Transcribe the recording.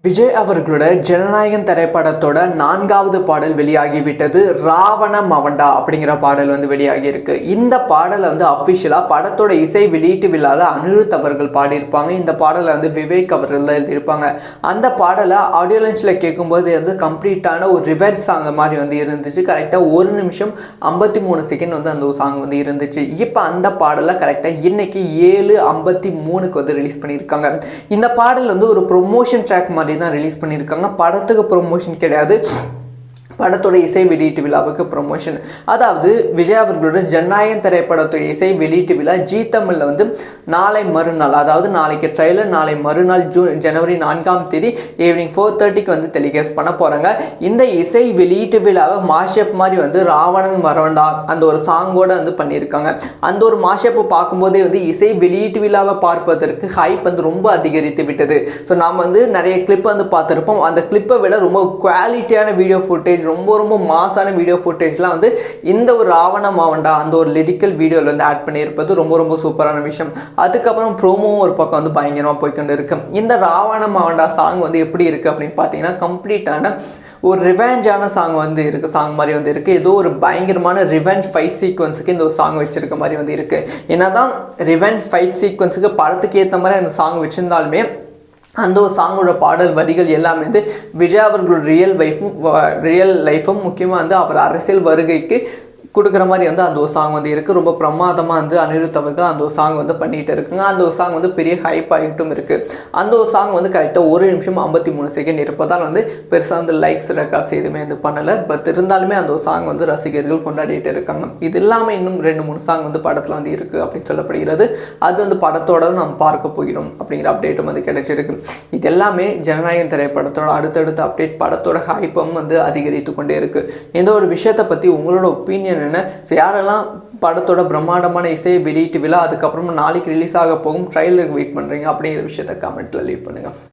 விஜய் அவர்களோட ஜனநாயகன் திரைப்படத்தோட 4வது பாடல் வெளியாகிவிட்டது. ராவண மவண்டா அப்படிங்கிற பாடல் வெளியாகி இருக்கு. இந்த பாடலை அஃபிஷியலாக படத்தோட இசை வெளியீட்டு விழாவில் அனிருத் அவர்கள் பாடியிருப்பாங்க. இந்த பாடலை விவேக் அவர்கள் தான் எழுதியிருப்பாங்க. அந்த பாடலை ஆடியோ லான்ச்சில் கேட்கும்போது கம்ப்ளீட்டான ஒரு ரிவெஞ்ச் சாங் மாதிரி இருந்துச்சு. கரெக்டாக 1 நிமிஷம் 53 செகண்ட் அந்த ஒரு சாங் இருந்துச்சு. இப்போ அந்த பாடலை கரெக்டாக இன்னைக்கு 7:53 ரிலீஸ் பண்ணியிருக்காங்க. இந்த பாடல் ஒரு ப்ரொமோஷன் ட்ராக் மாதிரி தான் ரிலீஸ் பண்ணியிருக்காங்க. படத்துக்கு ப்ரொமோஷன் கிடையாது, படத்தோட இசை வெளியீட்டு விழாவுக்கு ப்ரொமோஷன். அதாவது விஜய் அவர்களோட ஜனநாயகன் திரைப்படத்தோட இசை வெளியீட்டு விழா ஜி தமிழில் நாளை மறுநாள், அதாவது நாளைக்கு ட்ரெய்லர், நாளை மறுநாள் ஜனவரி 4 ஈவினிங் 4:30 டெலிகாஸ்ட் பண்ண போகிறாங்க. இந்த இசை வெளியீட்டு விழாவை மாஷப் மாதிரி ராவணன் மரவண்டா அந்த ஒரு சாங்கோட பண்ணியிருக்காங்க. அந்த ஒரு மாஷப்பை பார்க்கும்போதே இசை வெளியீட்டு விழாவை பார்ப்பதற்கு ஹைப் ரொம்ப அதிகரித்து விட்டது. ஸோ நாம் நிறைய கிளிப் பார்த்துருப்போம். அந்த கிளிப்பை விட ரொம்ப குவாலிட்டியான வீடியோ ஃபுட்டேஜ், ரொம்ப மாசான வீடியோ ஃபுட்டேஜ்லாம் இந்த ஒரு ராவண மாவண்டா அந்த ஒரு லிரிக்கல் வீடியோவில் ஆட் பண்ணியிருப்பது ரொம்ப சூப்பரான விஷயம். அதுக்கப்புறம் ப்ரோமோவும் ஒரு பக்கம் பயங்கரமாக போய்கொண்டு இருக்கு. இந்த ராவண மாவண்டா சாங் எப்படி இருக்குது அப்படின்னு பார்த்தீங்கன்னா, கம்ப்ளீட்டான ஒரு ரிவெஞ்சான சாங் இருக்குது. சாங் மாதிரி இருக்குது. ஏதோ ஒரு பயங்கரமான ரிவெஞ்ச் ஃபைட் சீக்வன்ஸுக்கு இந்த ஒரு சாங் வச்சிருக்க மாதிரி இருக்குது. என்னதான் ரிவெஞ்ச் ஃபைட் சீக்வன்ஸுக்கு படத்துக்கு ஏற்ற மாதிரி அந்த சாங் வச்சுருந்தாலுமே அந்த ஒரு சாங்கோட பாடல் வரிகள் எல்லாமே விஜய் அவர்களோட ரியல் லைஃப்பும் முக்கியமாக அவர் அரசியல் வருகைக்கு கொடுக்குற மாதிரி அந்த ஒரு சாங் இருக்குது. ரொம்ப பிரமாதமாக அனிருத் அவர்கள் அந்த ஒரு சாங் பண்ணிகிட்டு இருக்குங்க. அந்த ஒரு சாங் பெரிய ஹைப் ஆகிட்டும் இருக்குது. அந்த ஒரு சாங் கரெக்டாக 1 நிமிஷம் 53 செகண்ட் இருப்பதால் பெருசாக லைக்ஸ் ரெக்கார்ட்ஸ் எதுவுமே பண்ணலை. பட் இருந்தாலுமே அந்த ஒரு சாங் ரசிகர்கள் கொண்டாடிட்டு இருக்காங்க. இது இல்லாமல் இன்னும் 2-3 சாங் படத்தில் இருக்குது அப்படின்னு சொல்லப்படுகிறது. அது படத்தோட நாம் பார்க்க போகிறோம் அப்படிங்கிற அப்டேட்டும் கிடைச்சிருக்கு. இது எல்லாமே ஜனநாயகன் திரைப்படத்தோட அடுத்தடுத்த அப்டேட். படத்தோட ஹைப்பும் அதிகரித்து கொண்டே இருக்குது. இந்த ஒரு விஷயத்தை பற்றி உங்களோட ஒப்பீனியன் என்ன? யாரெல்லாம் படத்தோட பிரம்மாண்டமான இசை வெளியீட்டு விழா அதுக்கப்புறமா நாளைக்கு ரிலீஸ் ஆக போகும் ட்ரைலருக்கு வெயிட் பண்ணுறீங்க அப்படிங்கிற விஷயத்த கமெண்ட்டில் லீவ் பண்ணுங்கள்.